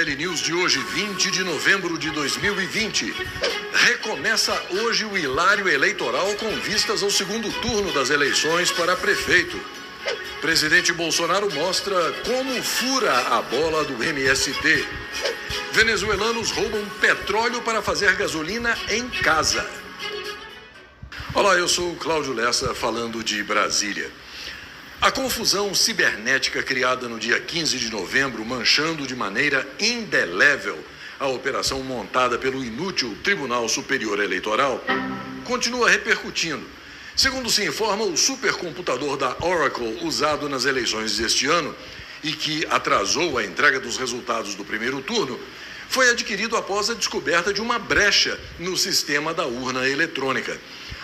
News de hoje, 20 de novembro de 2020. Recomeça hoje o hilário eleitoral com vistas ao segundo turno das eleições para prefeito. Presidente Bolsonaro mostra como fura a bola do MST. Venezuelanos roubam petróleo para fazer gasolina em casa. Olá, eu sou o Cláudio Lessa, falando de Brasília. A confusão cibernética criada no dia 15 de novembro, manchando de maneira indelével a operação montada pelo inútil Tribunal Superior Eleitoral, continua repercutindo. Segundo se informa, o supercomputador da Oracle usado nas eleições deste ano e que atrasou a entrega dos resultados do primeiro turno, foi adquirido após a descoberta de uma brecha no sistema da urna eletrônica.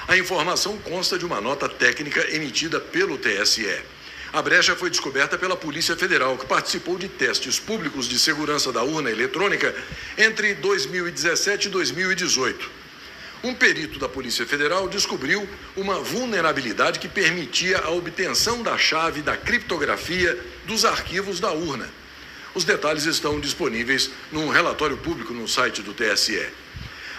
A informação consta de uma nota técnica emitida pelo TSE. A brecha foi descoberta pela Polícia Federal, que participou de testes públicos de segurança da urna eletrônica entre 2017 e 2018. Um perito da Polícia Federal descobriu uma vulnerabilidade que permitia a obtenção da chave da criptografia dos arquivos da urna. Os detalhes estão disponíveis num relatório público no site do TSE.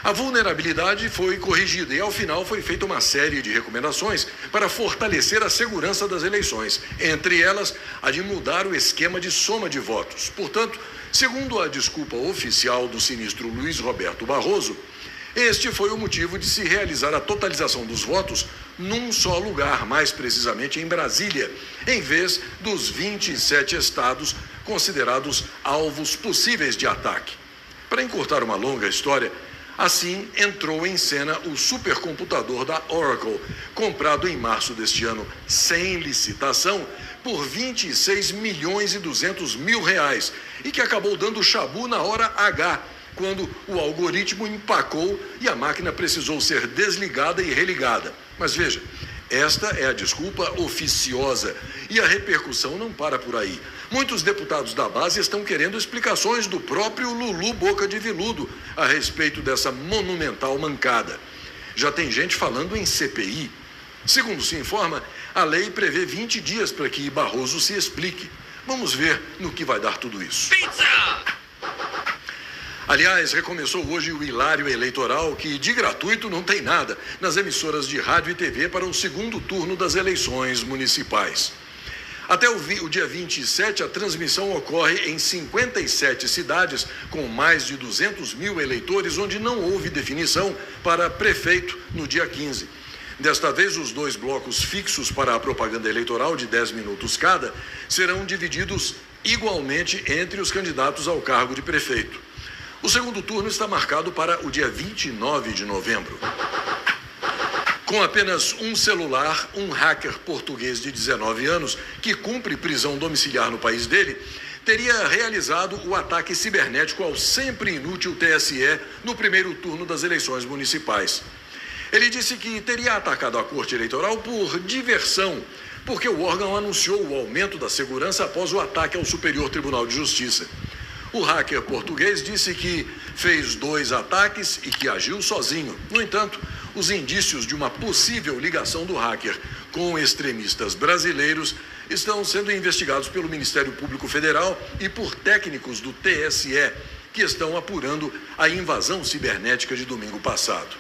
A vulnerabilidade foi corrigida e, ao final, foi feita uma série de recomendações para fortalecer a segurança das eleições, entre elas a de mudar o esquema de soma de votos. Portanto, segundo a desculpa oficial do ministro Luiz Roberto Barroso, este foi o motivo de se realizar a totalização dos votos num só lugar, mais precisamente em Brasília, em vez dos 27 estados considerados alvos possíveis de ataque. Para encurtar uma longa história, assim entrou em cena o supercomputador da Oracle, comprado em março deste ano sem licitação por 26 milhões e 200 mil reais e que acabou dando chabu na hora H, quando o algoritmo empacou e a máquina precisou ser desligada e religada. Mas veja, esta é a desculpa oficiosa e a repercussão não para por aí. Muitos deputados da base estão querendo explicações do próprio Lulu Boca de Viludo a respeito dessa monumental mancada. Já tem gente falando em CPI. Segundo se informa, a lei prevê 20 dias para que Barroso se explique. Vamos ver no que vai dar tudo isso. Pizza! Aliás, recomeçou hoje o hilário eleitoral que, de gratuito, não tem nada, nas emissoras de rádio e TV para o segundo turno das eleições municipais. Até o dia 27, a transmissão ocorre em 57 cidades, com mais de 200 mil eleitores, onde não houve definição para prefeito no dia 15. Desta vez, os dois blocos fixos para a propaganda eleitoral, de 10 minutos cada, serão divididos igualmente entre os candidatos ao cargo de prefeito. O segundo turno está marcado para o dia 29 de novembro. Com apenas um celular, um hacker português de 19 anos, que cumpre prisão domiciliar no país dele, teria realizado o ataque cibernético ao sempre inútil TSE no primeiro turno das eleições municipais. Ele disse que teria atacado a Corte Eleitoral por diversão, porque o órgão anunciou o aumento da segurança após o ataque ao Superior Tribunal de Justiça. O hacker português disse que fez 2 ataques e que agiu sozinho. No entanto, os indícios de uma possível ligação do hacker com extremistas brasileiros estão sendo investigados pelo Ministério Público Federal e por técnicos do TSE, que estão apurando a invasão cibernética de domingo passado.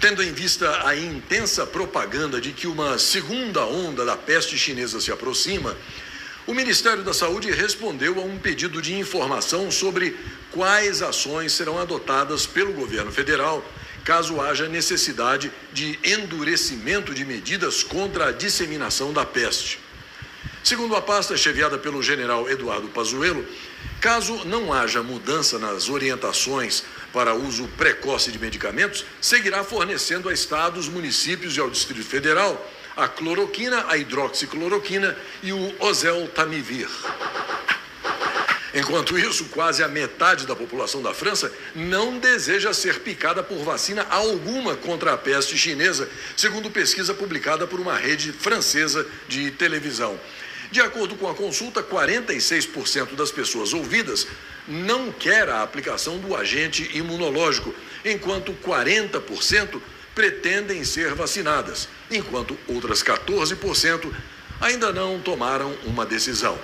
Tendo em vista a intensa propaganda de que uma segunda onda da peste chinesa se aproxima, o Ministério da Saúde respondeu a um pedido de informação sobre quais ações serão adotadas pelo governo federal, caso haja necessidade de endurecimento de medidas contra a disseminação da peste. Segundo a pasta chefiada pelo general Eduardo Pazuello, caso não haja mudança nas orientações para uso precoce de medicamentos, seguirá fornecendo a estados, municípios e ao Distrito Federal a cloroquina, a hidroxicloroquina e o oseltamivir. Enquanto isso, quase a metade da população da França não deseja ser picada por vacina alguma contra a peste chinesa, segundo pesquisa publicada por uma rede francesa de televisão. De acordo com a consulta, 46% das pessoas ouvidas não quer a aplicação do agente imunológico, enquanto 40% pretendem ser vacinadas, enquanto outras 14% ainda não tomaram uma decisão.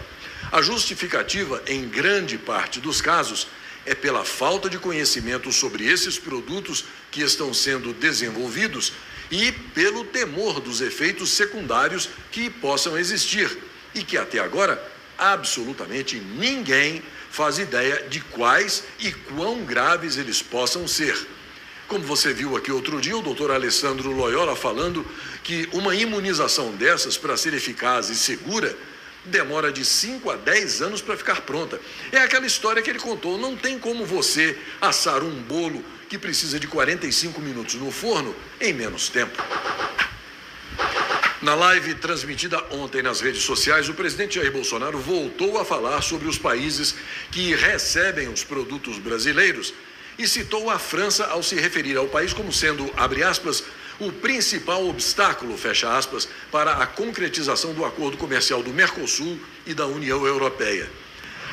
A justificativa, em grande parte dos casos, é pela falta de conhecimento sobre esses produtos que estão sendo desenvolvidos e pelo temor dos efeitos secundários que possam existir e que até agora absolutamente ninguém faz ideia de quais e quão graves eles possam ser. Como você viu aqui outro dia, o doutor Alessandro Loyola falando que uma imunização dessas, para ser eficaz e segura, demora de 5 a 10 anos para ficar pronta. É aquela história que ele contou, não tem como você assar um bolo que precisa de 45 minutos no forno em menos tempo. Na live transmitida ontem nas redes sociais, o presidente Jair Bolsonaro voltou a falar sobre os países que recebem os produtos brasileiros e citou a França ao se referir ao país como sendo, abre aspas, o principal obstáculo, fecha aspas, para a concretização do acordo comercial do Mercosul e da União Europeia.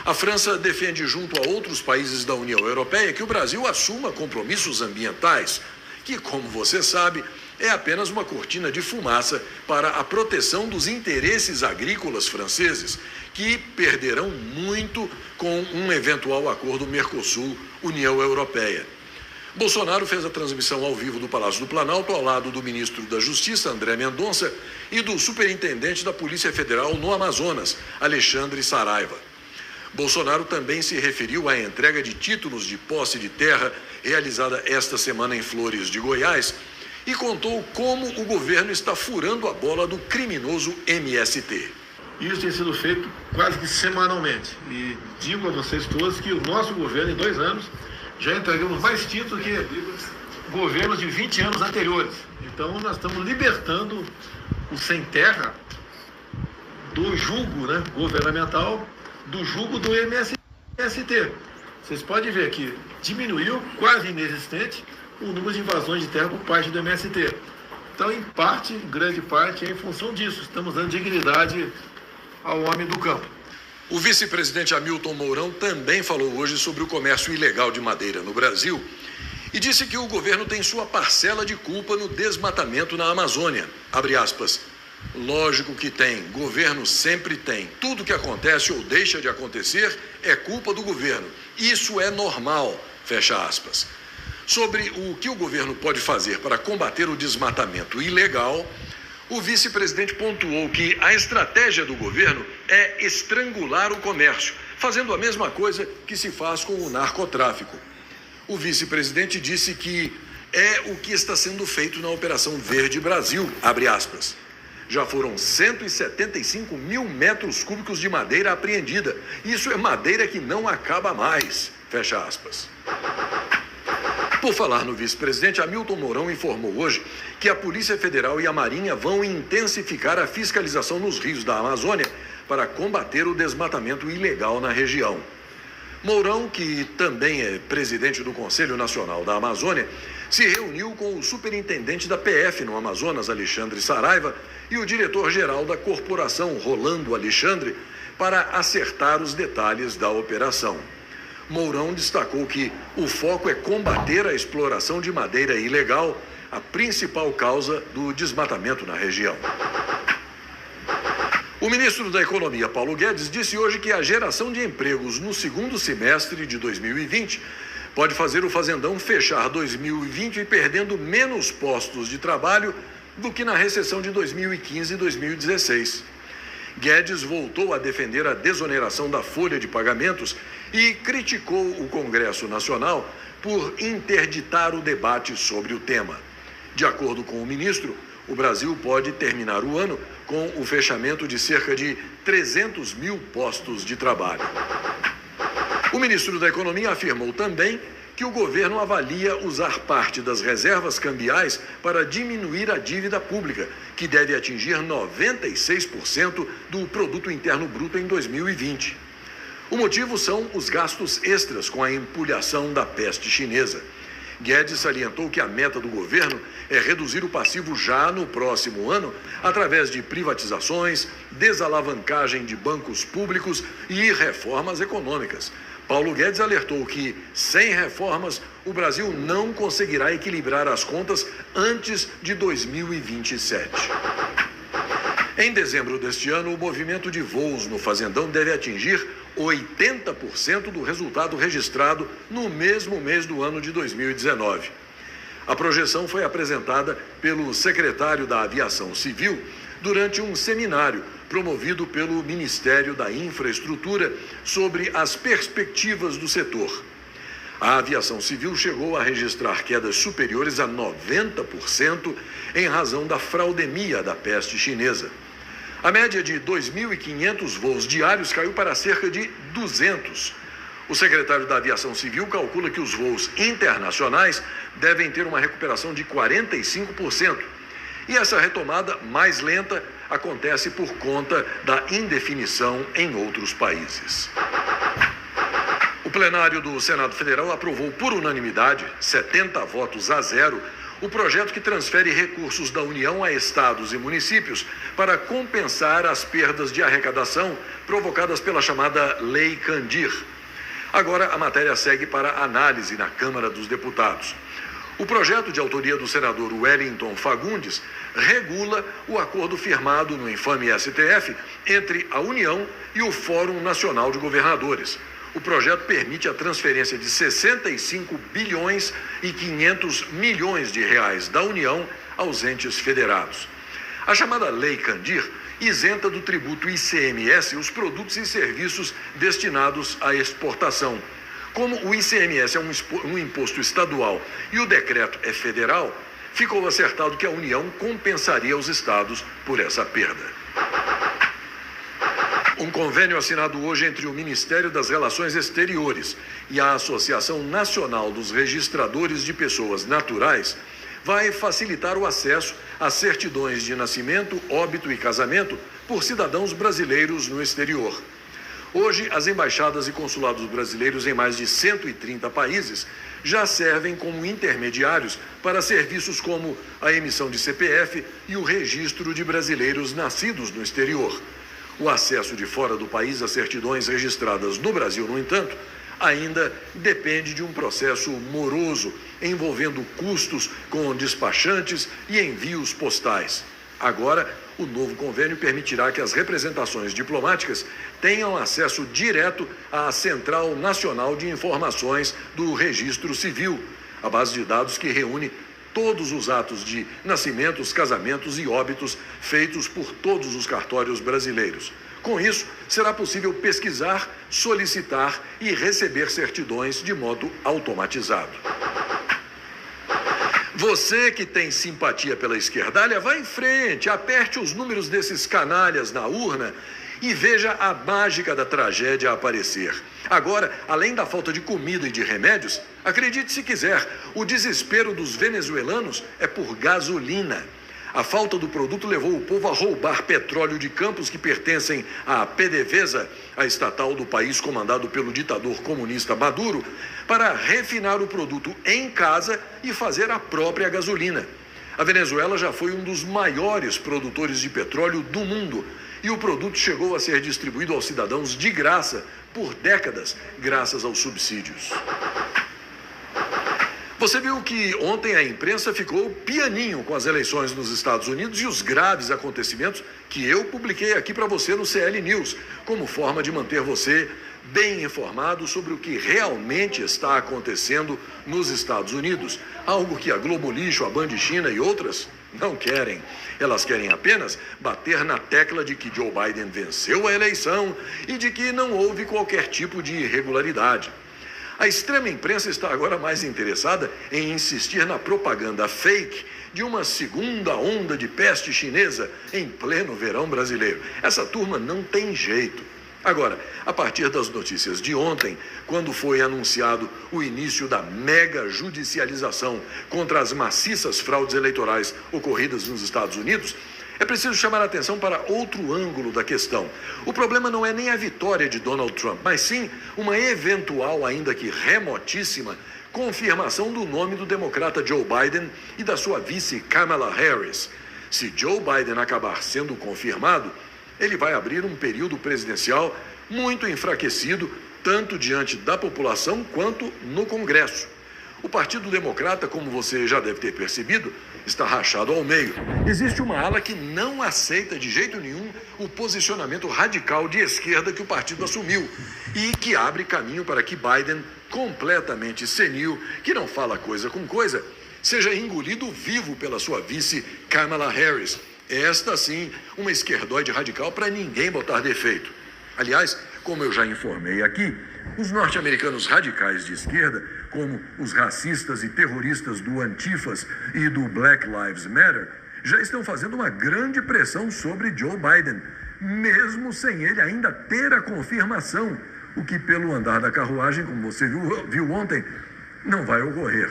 A França defende, junto a outros países da União Europeia, que o Brasil assuma compromissos ambientais, que, como você sabe, é apenas uma cortina de fumaça para a proteção dos interesses agrícolas franceses, que perderão muito com um eventual acordo Mercosul-União Europeia. Bolsonaro fez a transmissão ao vivo do Palácio do Planalto ao lado do ministro da Justiça, André Mendonça, e do superintendente da Polícia Federal no Amazonas, Alexandre Saraiva. Bolsonaro também se referiu à entrega de títulos de posse de terra realizada esta semana em Flores de Goiás e contou como o governo está furando a bola do criminoso MST. Isso tem sido feito quase que semanalmente. E digo a vocês todos que o nosso governo, em 2 anos, já entregamos mais títulos que governos de 20 anos anteriores. Então, nós estamos libertando o sem terra do jugo, governamental, do jugo do MST. Vocês podem ver que diminuiu, quase inexistente, o número de invasões de terra por parte do MST. Então, em parte, em grande parte, é em função disso. Estamos dando dignidade ao homem do campo. O vice-presidente Hamilton Mourão também falou hoje sobre o comércio ilegal de madeira no Brasil e disse que o governo tem sua parcela de culpa no desmatamento na Amazônia. Abre aspas. Lógico que tem, governo sempre tem. Tudo que acontece ou deixa de acontecer é culpa do governo. Isso é normal, fecha aspas. Sobre o que o governo pode fazer para combater o desmatamento ilegal, o vice-presidente pontuou que a estratégia do governo é estrangular o comércio, fazendo a mesma coisa que se faz com o narcotráfico. O vice-presidente disse que é o que está sendo feito na Operação Verde Brasil, abre aspas. Já foram 175 mil metros cúbicos de madeira apreendida. Isso é madeira que não acaba mais, fecha aspas. Por falar no vice-presidente, Hamilton Mourão informou hoje que a Polícia Federal e a Marinha vão intensificar a fiscalização nos rios da Amazônia para combater o desmatamento ilegal na região. Mourão, que também é presidente do Conselho Nacional da Amazônia, se reuniu com o superintendente da PF no Amazonas, Alexandre Saraiva, e o diretor-geral da corporação, Rolando Alexandre, para acertar os detalhes da operação. Mourão destacou que o foco é combater a exploração de madeira ilegal, a principal causa do desmatamento na região. O ministro da Economia, Paulo Guedes, disse hoje que a geração de empregos no segundo semestre de 2020 pode fazer o fazendão fechar 2020 perdendo menos postos de trabalho do que na recessão de 2015 e 2016. Guedes voltou a defender a desoneração da folha de pagamentos e criticou o Congresso Nacional por interditar o debate sobre o tema. De acordo com o ministro, o Brasil pode terminar o ano com o fechamento de cerca de 300 mil postos de trabalho. O ministro da Economia afirmou também que o governo avalia usar parte das reservas cambiais para diminuir a dívida pública, que deve atingir 96% do Produto Interno Bruto em 2020. O motivo são os gastos extras com a empulhação da peste chinesa. Guedes salientou que a meta do governo é reduzir o passivo já no próximo ano, através de privatizações, desalavancagem de bancos públicos e reformas econômicas. Paulo Guedes alertou que, sem reformas, o Brasil não conseguirá equilibrar as contas antes de 2027. Em dezembro deste ano, o movimento de voos no Fazendão deve atingir 80% do resultado registrado no mesmo mês do ano de 2019. A projeção foi apresentada pelo secretário da Aviação Civil durante um seminário promovido pelo Ministério da Infraestrutura sobre as perspectivas do setor. A aviação civil chegou a registrar quedas superiores a 90% em razão da fraudemia da peste chinesa. A média de 2.500 voos diários caiu para cerca de 200. O secretário da Aviação Civil calcula que os voos internacionais devem ter uma recuperação de 45%. E essa retomada mais lenta acontece por conta da indefinição em outros países. O plenário do Senado Federal aprovou por unanimidade, 70 votos a 0, o projeto que transfere recursos da União a estados e municípios para compensar as perdas de arrecadação provocadas pela chamada Lei Candir. Agora a matéria segue para análise na Câmara dos Deputados. O projeto de autoria do senador Wellington Fagundes regula o acordo firmado no infame STF entre a União e o Fórum Nacional de Governadores. O projeto permite a transferência de 65 bilhões e 500 milhões de reais da União aos entes federados. A chamada Lei Candir isenta do tributo ICMS os produtos e serviços destinados à exportação. Como o ICMS é um imposto estadual e o decreto é federal, ficou acertado que a União compensaria os estados por essa perda. Um convênio assinado hoje entre o Ministério das Relações Exteriores e a Associação Nacional dos Registradores de Pessoas Naturais vai facilitar o acesso a certidões de nascimento, óbito e casamento por cidadãos brasileiros no exterior. Hoje, as embaixadas e consulados brasileiros em mais de 130 países já servem como intermediários para serviços como a emissão de CPF e o registro de brasileiros nascidos no exterior. O acesso de fora do país a certidões registradas no Brasil, no entanto, ainda depende de um processo moroso, envolvendo custos com despachantes e envios postais. Agora, o novo convênio permitirá que as representações diplomáticas tenham acesso direto à Central Nacional de Informações do Registro Civil, a base de dados que reúne todos os atos de nascimentos, casamentos e óbitos feitos por todos os cartórios brasileiros. Com isso, será possível pesquisar, solicitar e receber certidões de modo automatizado. Você que tem simpatia pela esquerdalha, vá em frente, aperte os números desses canalhas na urna e veja a mágica da tragédia aparecer. Agora, além da falta de comida e de remédios, acredite se quiser, o desespero dos venezuelanos é por gasolina. A falta do produto levou o povo a roubar petróleo de campos que pertencem à PDVSA, a estatal do país comandado pelo ditador comunista Maduro, para refinar o produto em casa e fazer a própria gasolina. A Venezuela já foi um dos maiores produtores de petróleo do mundo e o produto chegou a ser distribuído aos cidadãos de graça por décadas, graças aos subsídios. Você viu que ontem a imprensa ficou pianinho com as eleições nos Estados Unidos e os graves acontecimentos que eu publiquei aqui para você no CL News, como forma de manter você bem informado sobre o que realmente está acontecendo nos Estados Unidos, algo que a Globo Lixo, a Band China e outras não querem. Elas querem apenas bater na tecla de que Joe Biden venceu a eleição e de que não houve qualquer tipo de irregularidade. A extrema imprensa está agora mais interessada em insistir na propaganda fake de uma segunda onda de peste chinesa em pleno verão brasileiro. Essa turma não tem jeito. Agora, a partir das notícias de ontem, quando foi anunciado o início da mega judicialização contra as maciças fraudes eleitorais ocorridas nos Estados Unidos, é preciso chamar a atenção para outro ângulo da questão. O problema não é nem a vitória de Donald Trump, mas sim uma eventual, ainda que remotíssima, confirmação do nome do democrata Joe Biden e da sua vice Kamala Harris. Se Joe Biden acabar sendo confirmado, ele vai abrir um período presidencial muito enfraquecido, tanto diante da população quanto no Congresso. O Partido Democrata, como você já deve ter percebido, está rachado ao meio. Existe uma ala que não aceita de jeito nenhum o posicionamento radical de esquerda que o partido assumiu e que abre caminho para que Biden, completamente senil, que não fala coisa com coisa, seja engolido vivo pela sua vice Kamala Harris. Esta, sim, uma esquerdoide radical para ninguém botar defeito. Aliás, como eu já informei aqui, os norte-americanos radicais de esquerda, como os racistas e terroristas do Antifas e do Black Lives Matter, já estão fazendo uma grande pressão sobre Joe Biden, mesmo sem ele ainda ter a confirmação, o que pelo andar da carruagem, como você viu ontem, não vai ocorrer.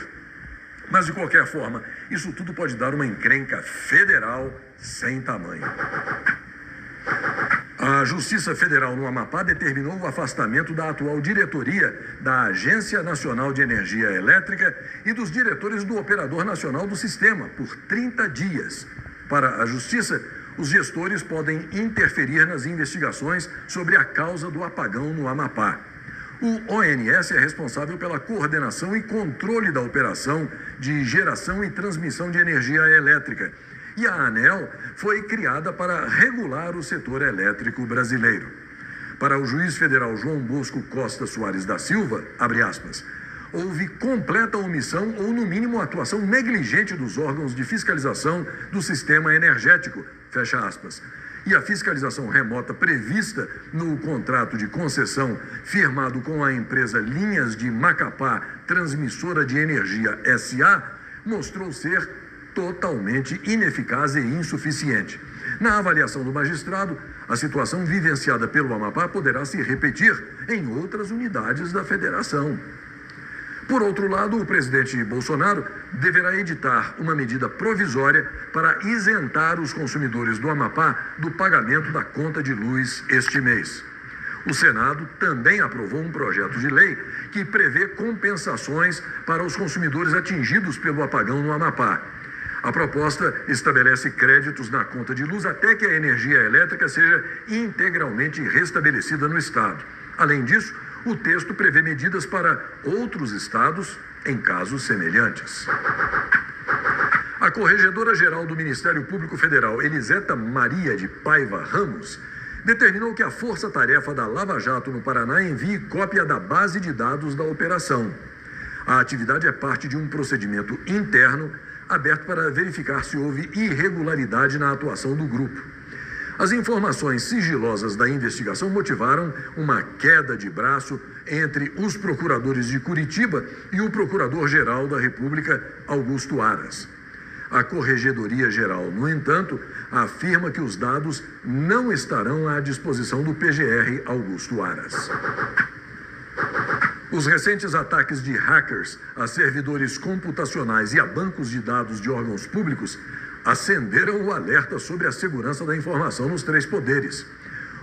Mas, de qualquer forma, isso tudo pode dar uma encrenca federal sem tamanho. A Justiça Federal no Amapá determinou o afastamento da atual diretoria da Agência Nacional de Energia Elétrica e dos diretores do Operador Nacional do Sistema por 30 dias. Para a Justiça, os gestores podem interferir nas investigações sobre a causa do apagão no Amapá. O ONS é responsável pela coordenação e controle da operação de geração e transmissão de energia elétrica. E a ANEEL foi criada para regular o setor elétrico brasileiro. Para o juiz federal João Bosco Costa Soares da Silva, abre aspas, houve completa omissão ou, no mínimo, atuação negligente dos órgãos de fiscalização do sistema energético, fecha aspas. E a fiscalização remota prevista no contrato de concessão firmado com a empresa Linhas de Macapá Transmissora de Energia S.A. mostrou ser totalmente ineficaz e insuficiente. Na avaliação do magistrado, a situação vivenciada pelo Amapá poderá se repetir em outras unidades da federação. Por outro lado, o presidente Bolsonaro deverá editar uma medida provisória para isentar os consumidores do Amapá do pagamento da conta de luz este mês. O Senado também aprovou um projeto de lei que prevê compensações para os consumidores atingidos pelo apagão no Amapá. A proposta estabelece créditos na conta de luz até que a energia elétrica seja integralmente restabelecida no Estado. Além disso, o texto prevê medidas para outros estados em casos semelhantes. A Corregedora-Geral do Ministério Público Federal, Eliseta Maria de Paiva Ramos, determinou que a Força-Tarefa da Lava Jato no Paraná envie cópia da base de dados da operação. A atividade é parte de um procedimento interno aberto para verificar se houve irregularidade na atuação do grupo. As informações sigilosas da investigação motivaram uma queda de braço entre os procuradores de Curitiba e o Procurador-Geral da República, Augusto Aras. A Corregedoria-Geral, no entanto, afirma que os dados não estarão à disposição do PGR Augusto Aras. Os recentes ataques de hackers a servidores computacionais e a bancos de dados de órgãos públicos acenderam o alerta sobre a segurança da informação nos três poderes.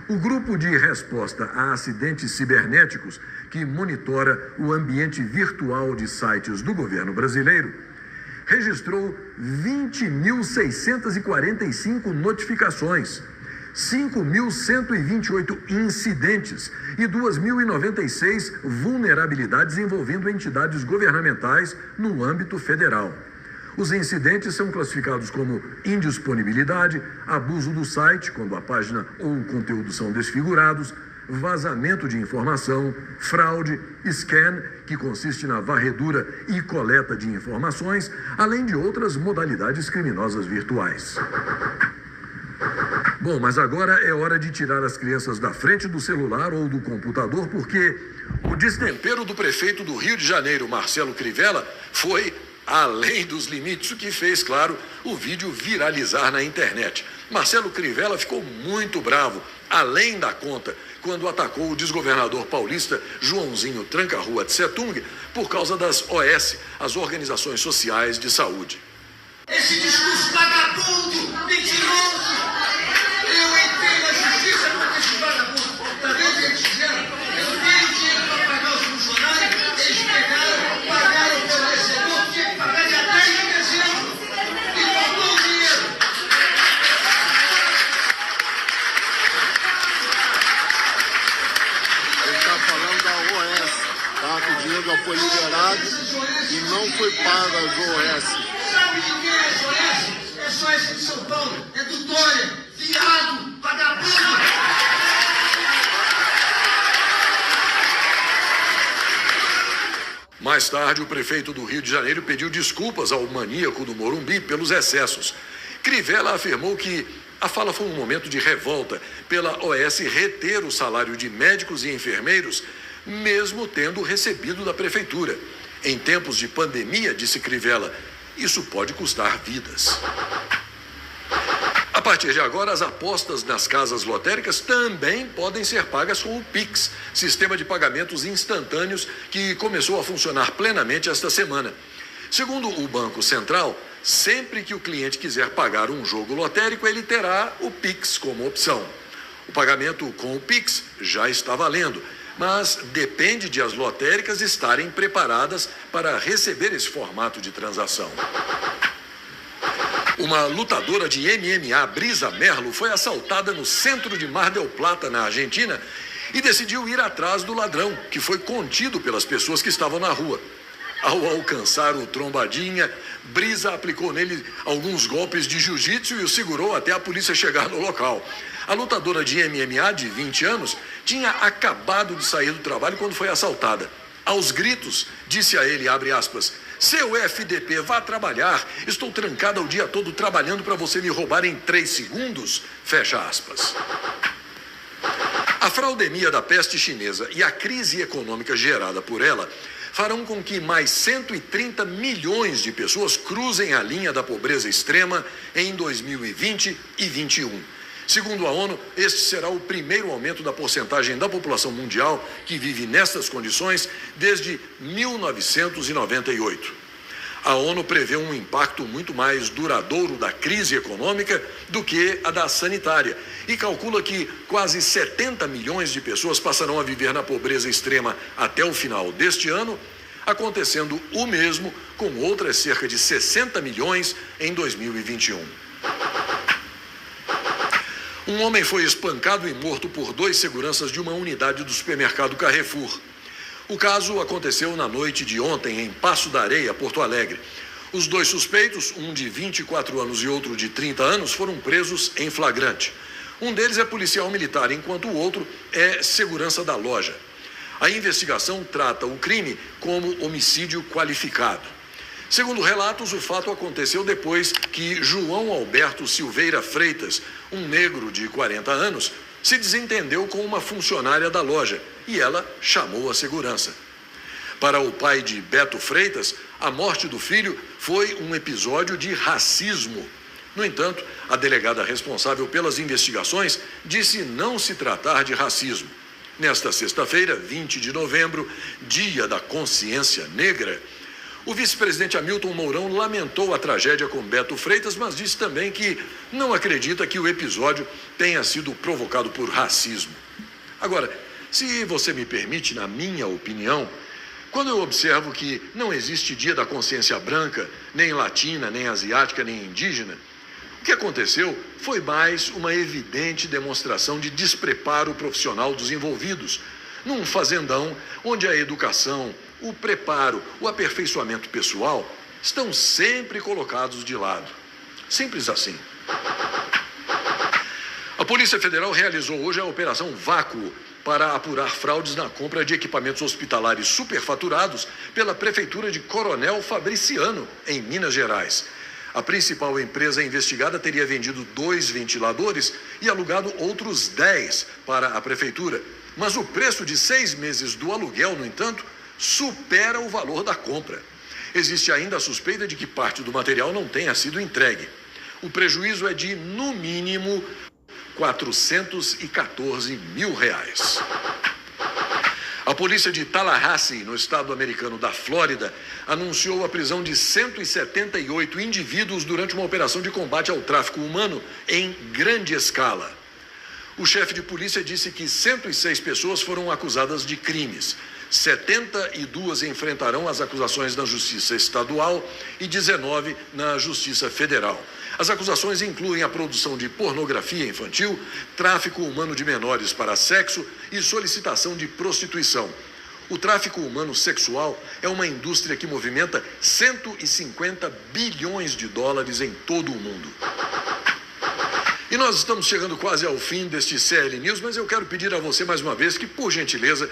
O grupo de resposta a acidentes cibernéticos, que monitora o ambiente virtual de sites do governo brasileiro, registrou 20.645 notificações, 5.128 incidentes e 2.096 vulnerabilidades envolvendo entidades governamentais no âmbito federal. Os incidentes são classificados como indisponibilidade, abuso do site, quando a página ou o conteúdo são desfigurados, vazamento de informação, fraude, scan, que consiste na varredura e coleta de informações, além de outras modalidades criminosas virtuais. Bom, mas agora é hora de tirar as crianças da frente do celular ou do computador, porque o destempero do prefeito do Rio de Janeiro, Marcelo Crivella, foi além dos limites, o que fez, claro, o vídeo viralizar na internet. Marcelo Crivella ficou muito bravo, além da conta, quando atacou o desgovernador paulista Joãozinho Tranca-Rua de Setung por causa das OS, as Organizações Sociais de Saúde. Esse discurso vagabundo, mentiroso, eu entendo a justiça para esse vagabundo. Talvez eles fizeram, eu tenho dinheiro para pagar os funcionários, eles pagaram o fornecedor, tinha que pagar dia 10 de dezembro, e faltou o dinheiro. Ele está falando da OS, tá? o dinheiro já foi liberado e não foi pago às OS. Sabe de quem é SOS? É SOS de São Paulo, é do Dória, viado, vagabundo. Mais tarde, o prefeito do Rio de Janeiro pediu desculpas ao maníaco do Morumbi pelos excessos. Crivella afirmou que a fala foi um momento de revolta pela OS reter o salário de médicos e enfermeiros, mesmo tendo recebido da prefeitura. Em tempos de pandemia, disse Crivella, isso pode custar vidas. A partir de agora, as apostas nas casas lotéricas também podem ser pagas com o Pix, sistema de pagamentos instantâneos que começou a funcionar plenamente esta semana. Segundo o Banco Central, sempre que o cliente quiser pagar um jogo lotérico, ele terá o Pix como opção. O pagamento com o Pix já está valendo, mas depende de as lotéricas estarem preparadas para receber esse formato de transação. Uma lutadora de MMA, Brisa Merlo, foi assaltada no centro de Mar del Plata, na Argentina, e decidiu ir atrás do ladrão, que foi contido pelas pessoas que estavam na rua. Ao alcançar o trombadinha, Brisa aplicou nele alguns golpes de jiu-jitsu e o segurou até a polícia chegar no local. A lutadora de MMA, de 20 anos, tinha acabado de sair do trabalho quando foi assaltada. Aos gritos, disse a ele, abre aspas, seu FDP, vá trabalhar. Estou trancada o dia todo trabalhando para você me roubar em 3 segundos. Fecha aspas. A fraudemia da peste chinesa e a crise econômica gerada por ela farão com que mais 130 milhões de pessoas cruzem a linha da pobreza extrema em 2020 e 2021. Segundo a ONU, este será o primeiro aumento da porcentagem da população mundial que vive nestas condições desde 1998. A ONU prevê um impacto muito mais duradouro da crise econômica do que a da sanitária e calcula que quase 70 milhões de pessoas passarão a viver na pobreza extrema até o final deste ano, acontecendo o mesmo com outras cerca de 60 milhões em 2021. Um homem foi espancado e morto por 2 seguranças de uma unidade do supermercado Carrefour. O caso aconteceu na noite de ontem em Passo da Areia, Porto Alegre. Os 2 suspeitos, um de 24 anos e outro de 30 anos, foram presos em flagrante. Um deles é policial militar, enquanto o outro é segurança da loja. A investigação trata o crime como homicídio qualificado. Segundo relatos, o fato aconteceu depois que João Alberto Silveira Freitas, um negro de 40 anos, se desentendeu com uma funcionária da loja e ela chamou a segurança. Para o pai de Beto Freitas, a morte do filho foi um episódio de racismo. No entanto, a delegada responsável pelas investigações disse não se tratar de racismo. Nesta sexta-feira, 20 de novembro, Dia da Consciência Negra, o vice-presidente Hamilton Mourão lamentou a tragédia com Beto Freitas, mas disse também que não acredita que o episódio tenha sido provocado por racismo. Agora, se você me permite, na minha opinião, quando eu observo que não existe Dia da Consciência Branca, nem latina, nem asiática, nem indígena, o que aconteceu foi mais uma evidente demonstração de despreparo profissional dos envolvidos, num fazendão onde a educação, o preparo, o aperfeiçoamento pessoal estão sempre colocados de lado. Simples assim. A Polícia Federal realizou hoje a Operação Vácuo para apurar fraudes na compra de equipamentos hospitalares superfaturados pela Prefeitura de Coronel Fabriciano, em Minas Gerais. A principal empresa investigada teria vendido 2 ventiladores e alugado outros 10 para a Prefeitura. Mas o preço de 6 meses do aluguel, no entanto, supera o valor da compra. Existe ainda a suspeita de que parte do material não tenha sido entregue. O prejuízo é de, no mínimo, R$414 mil. A polícia de Tallahassee, no estado americano da Flórida, anunciou a prisão de 178 indivíduos durante uma operação de combate ao tráfico humano em grande escala. O chefe de polícia disse que 106 pessoas foram acusadas de crimes. 72 enfrentarão as acusações na Justiça Estadual e 19 na Justiça Federal. As acusações incluem a produção de pornografia infantil, tráfico humano de menores para sexo e solicitação de prostituição. O tráfico humano sexual é uma indústria que movimenta 150 bilhões de dólares em todo o mundo. E nós estamos chegando quase ao fim deste CL News, mas eu quero pedir a você mais uma vez que, por gentileza,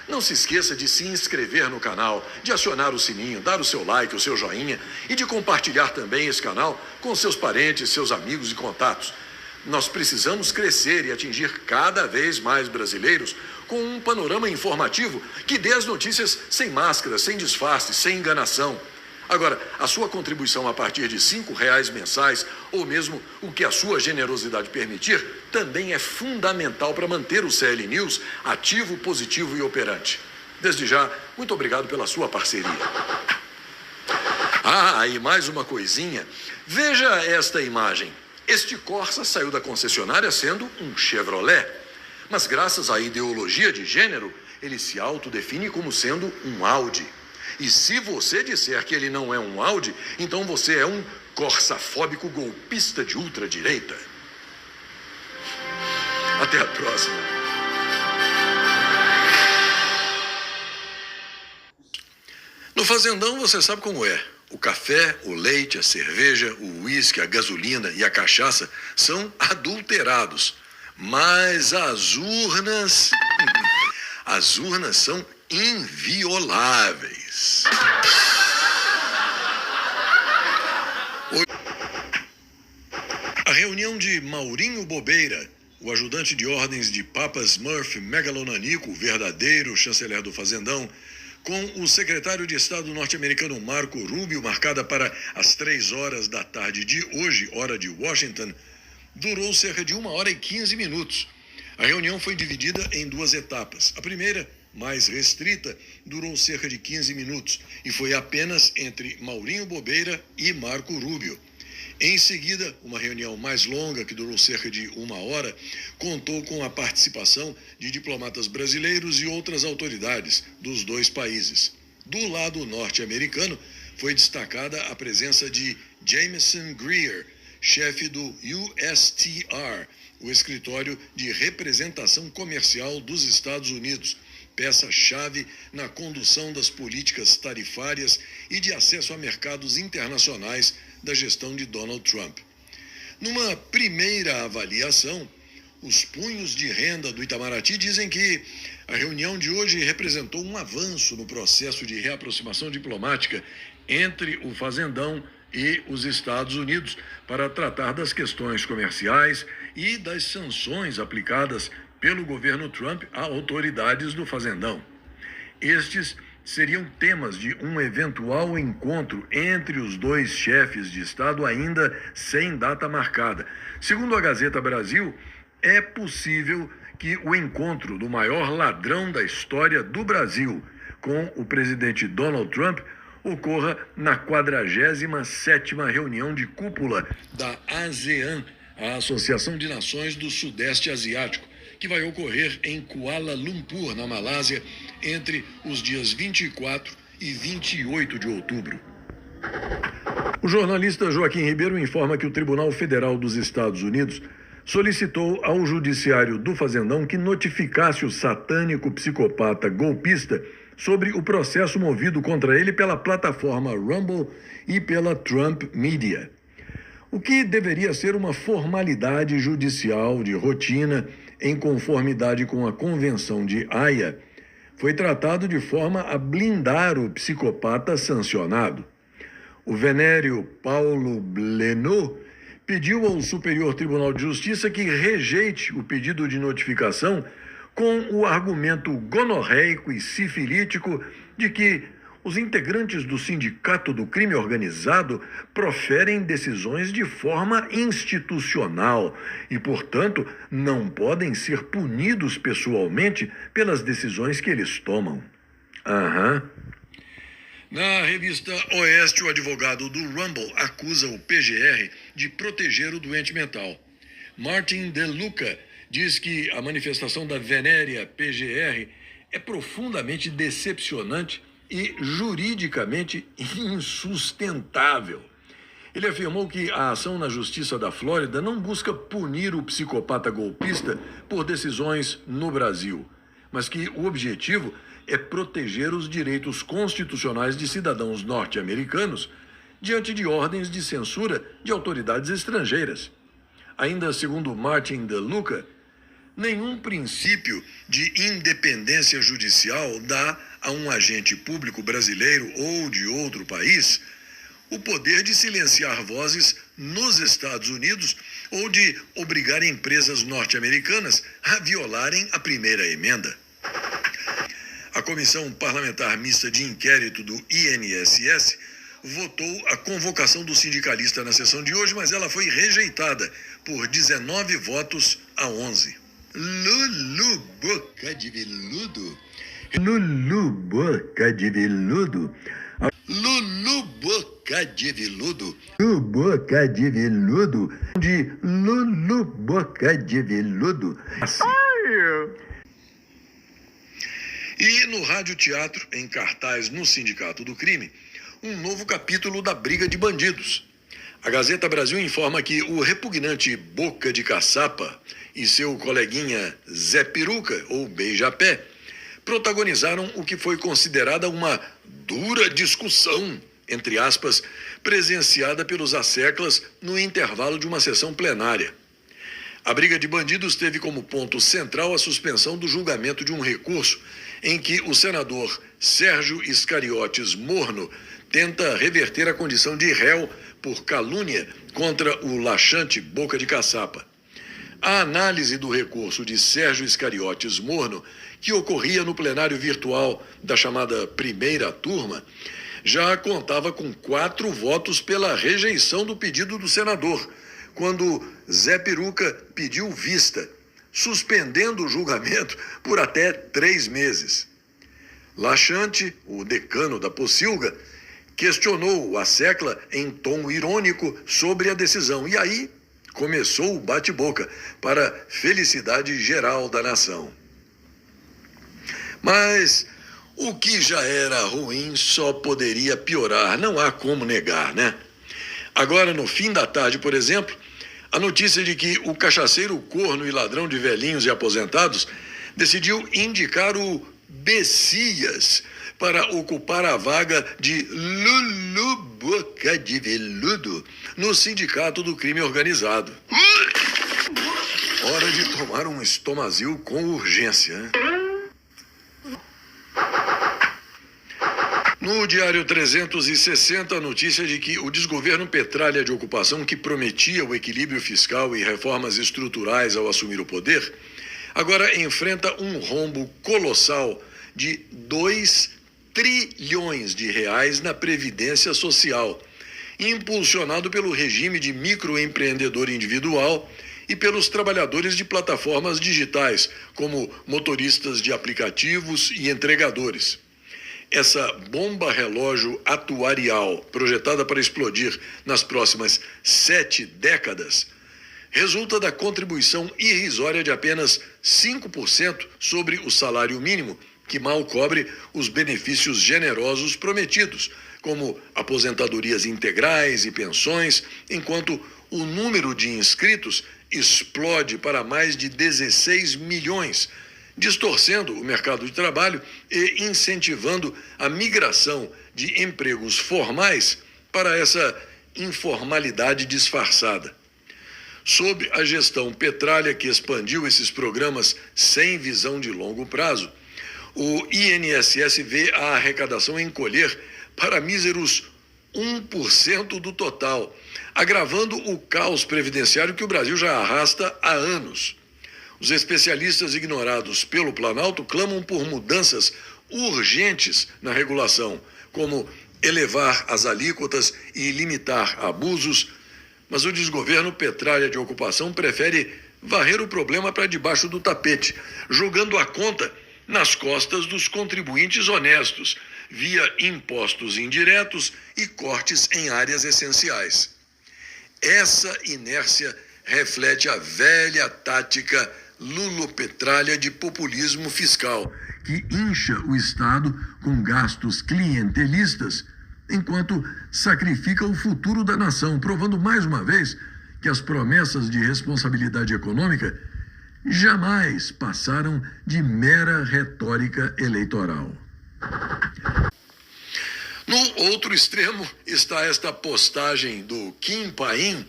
não se esqueça de se inscrever no canal, de acionar o sininho, dar o seu like, o seu joinha e de compartilhar também esse canal com seus parentes, seus amigos e contatos. Nós precisamos crescer e atingir cada vez mais brasileiros com um panorama informativo que dê as notícias sem máscara, sem disfarce, sem enganação. Agora, a sua contribuição a partir de R$ 5 mensais, ou mesmo o que a sua generosidade permitir, também é fundamental para manter o CL News ativo, positivo e operante. Desde já, muito obrigado pela sua parceria. E mais uma coisinha. Veja esta imagem. Este Corsa saiu da concessionária sendo um Chevrolet, mas graças à ideologia de gênero, ele se autodefine como sendo um Audi. E se você disser que ele não é um Audi, então você é um corsafóbico golpista de ultradireita. Até a próxima. No Fazendão você sabe como é. O café, o leite, a cerveja, o uísque, a gasolina e a cachaça são adulterados. Mas as urnas são invioláveis. A reunião de Maurinho Bobeira, o ajudante de ordens de Papa Smurf Megalonanico, o verdadeiro chanceler do Fazendão, com o secretário de Estado norte-americano Marco Rubio, marcada para as 3 da tarde de hoje, hora de Washington, durou cerca de 1h15. A reunião foi dividida em 2 etapas. A primeira, mais restrita, durou cerca de 15 minutos e foi apenas entre Maurinho Bobeira e Marco Rubio. Em seguida, uma reunião mais longa, que durou cerca de 1 hora, contou com a participação de diplomatas brasileiros e outras autoridades dos 2 países. Do lado norte-americano, foi destacada a presença de Jameson Greer, chefe do USTR, o Escritório de Representação Comercial dos Estados Unidos, peça-chave na condução das políticas tarifárias e de acesso a mercados internacionais da gestão de Donald Trump. Numa primeira avaliação, os punhos de renda do Itamaraty dizem que a reunião de hoje representou um avanço no processo de reaproximação diplomática entre o Fazendão e os Estados Unidos para tratar das questões comerciais e das sanções aplicadas pelo governo Trump a autoridades do Fazendão. Estes seriam temas de um eventual encontro entre os 2 chefes de Estado ainda sem data marcada. Segundo a Gazeta Brasil, é possível que o encontro do maior ladrão da história do Brasil com o presidente Donald Trump ocorra na 47ª reunião de cúpula da ASEAN, a Associação de Nações do Sudeste Asiático, que vai ocorrer em Kuala Lumpur, na Malásia, entre os dias 24 e 28 de outubro. O jornalista Joaquim Ribeiro informa que o Tribunal Federal dos Estados Unidos solicitou ao Judiciário do Fazendão que notificasse o satânico psicopata golpista sobre o processo movido contra ele pela plataforma Rumble e pela Trump Media. O que deveria ser uma formalidade judicial de rotina em conformidade com a Convenção de Haia, foi tratado de forma a blindar o psicopata sancionado. O venério Paulo Blenu pediu ao Superior Tribunal de Justiça que rejeite o pedido de notificação com o argumento gonorreico e sifilítico de que os integrantes do Sindicato do Crime Organizado proferem decisões de forma institucional e, portanto, não podem ser punidos pessoalmente pelas decisões que eles tomam. Na revista Oeste, o advogado do Rumble acusa o PGR de proteger o doente mental. Martin De Luca diz que a manifestação da venérea PGR é profundamente decepcionante e juridicamente insustentável. Ele afirmou que a ação na Justiça da Flórida não busca punir o psicopata golpista por decisões no Brasil, mas que o objetivo é proteger os direitos constitucionais de cidadãos norte-americanos diante de ordens de censura de autoridades estrangeiras. Ainda segundo Martin DeLuca, nenhum princípio de independência judicial dá a um agente público brasileiro ou de outro país o poder de silenciar vozes nos Estados Unidos ou de obrigar empresas norte-americanas a violarem a primeira emenda. A Comissão Parlamentar Mista de Inquérito do INSS votou a convocação do sindicalista na sessão de hoje, mas ela foi rejeitada por 19 votos a 11. Lulu Boca de Veludo. Lulu Boca de Veludo. Lulu Boca de Veludo. Lulu Boca de Veludo. De Lulu Boca de Veludo. E no Rádio Teatro, em cartaz no Sindicato do Crime, um novo capítulo da briga de bandidos. A Gazeta Brasil informa que o repugnante Boca de Caçapa e seu coleguinha Zé Peruca, ou Beija-Pé, protagonizaram o que foi considerada uma dura discussão, entre aspas, presenciada pelos asseclas no intervalo de uma sessão plenária. A briga de bandidos teve como ponto central a suspensão do julgamento de um recurso em que o senador Sérgio Iscariotes Morno tenta reverter a condição de réu por calúnia contra o laxante Boca de Caçapa. A análise do recurso de Sérgio Iscariotes Morno, que ocorria no plenário virtual da chamada primeira turma, já contava com 4 votos pela rejeição do pedido do senador, quando Zé Peruca pediu vista, suspendendo o julgamento por até 3 meses. Laxante, o decano da Pocilga, questionou a Secla em tom irônico sobre a decisão. E aí começou o bate-boca, para felicidade geral da nação. Mas o que já era ruim só poderia piorar, não há como negar, né? Agora, no fim da tarde, por exemplo, a notícia de que o cachaceiro corno e ladrão de velhinhos e aposentados decidiu indicar o Bessias para ocupar a vaga de Lulu Boca de Veludo no Sindicato do Crime Organizado. Hora de tomar um estomazil com urgência, né? No Diário 360, a notícia de que o desgoverno Petralha de ocupação, que prometia o equilíbrio fiscal e reformas estruturais ao assumir o poder, agora enfrenta um rombo colossal de 2 trilhões de reais na Previdência Social, impulsionado pelo regime de microempreendedor individual e pelos trabalhadores de plataformas digitais, como motoristas de aplicativos e entregadores. Essa bomba relógio atuarial, projetada para explodir nas próximas 7 décadas, resulta da contribuição irrisória de apenas 5% sobre o salário mínimo, que mal cobre os benefícios generosos prometidos, como aposentadorias integrais e pensões, enquanto o número de inscritos explode para mais de 16 milhões, distorcendo o mercado de trabalho e incentivando a migração de empregos formais para essa informalidade disfarçada. Sob a gestão Petralha, que expandiu esses programas sem visão de longo prazo, o INSS vê a arrecadação encolher para míseros 1% do total, agravando o caos previdenciário que o Brasil já arrasta há anos. Os especialistas ignorados pelo Planalto clamam por mudanças urgentes na regulação, como elevar as alíquotas e limitar abusos, mas o desgoverno Petralha de ocupação prefere varrer o problema para debaixo do tapete, jogando a conta nas costas dos contribuintes honestos, via impostos indiretos e cortes em áreas essenciais. Essa inércia reflete a velha tática lulopetralha de populismo fiscal, que incha o Estado com gastos clientelistas, enquanto sacrifica o futuro da nação, provando mais uma vez que as promessas de responsabilidade econômica jamais passaram de mera retórica eleitoral. No outro extremo está esta postagem do Kim Paim,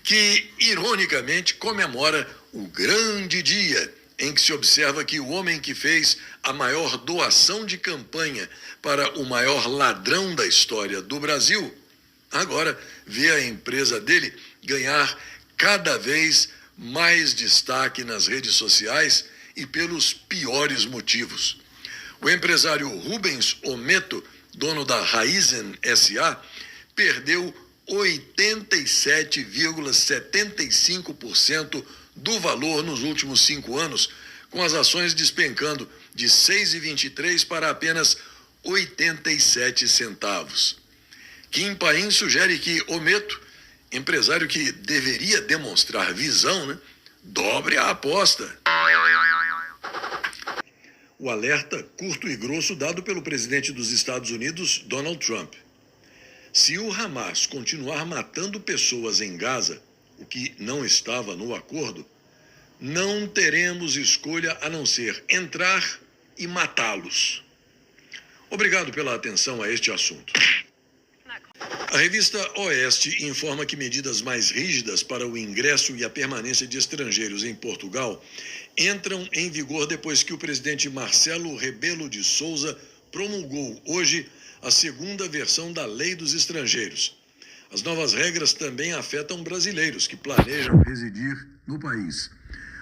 que ironicamente comemora o grande dia em que se observa que o homem que fez a maior doação de campanha para o maior ladrão da história do Brasil, agora vê a empresa dele ganhar cada vez mais destaque nas redes sociais e pelos piores motivos. O empresário Rubens Ometo, dono da Raizen S.A., perdeu 87,75% do valor nos últimos 5 anos, com as ações despencando de 6,23 para apenas 87 centavos. Kim Paim sugere que Ometo, empresário que deveria demonstrar visão, dobre a aposta. O alerta curto e grosso dado pelo presidente dos Estados Unidos, Donald Trump. Se o Hamas continuar matando pessoas em Gaza, o que não estava no acordo, não teremos escolha a não ser entrar e matá-los. Obrigado pela atenção a este assunto. A revista Oeste informa que medidas mais rígidas para o ingresso e a permanência de estrangeiros em Portugal entram em vigor depois que o presidente Marcelo Rebelo de Sousa promulgou hoje a segunda versão da Lei dos Estrangeiros. As novas regras também afetam brasileiros que planejam residir no país.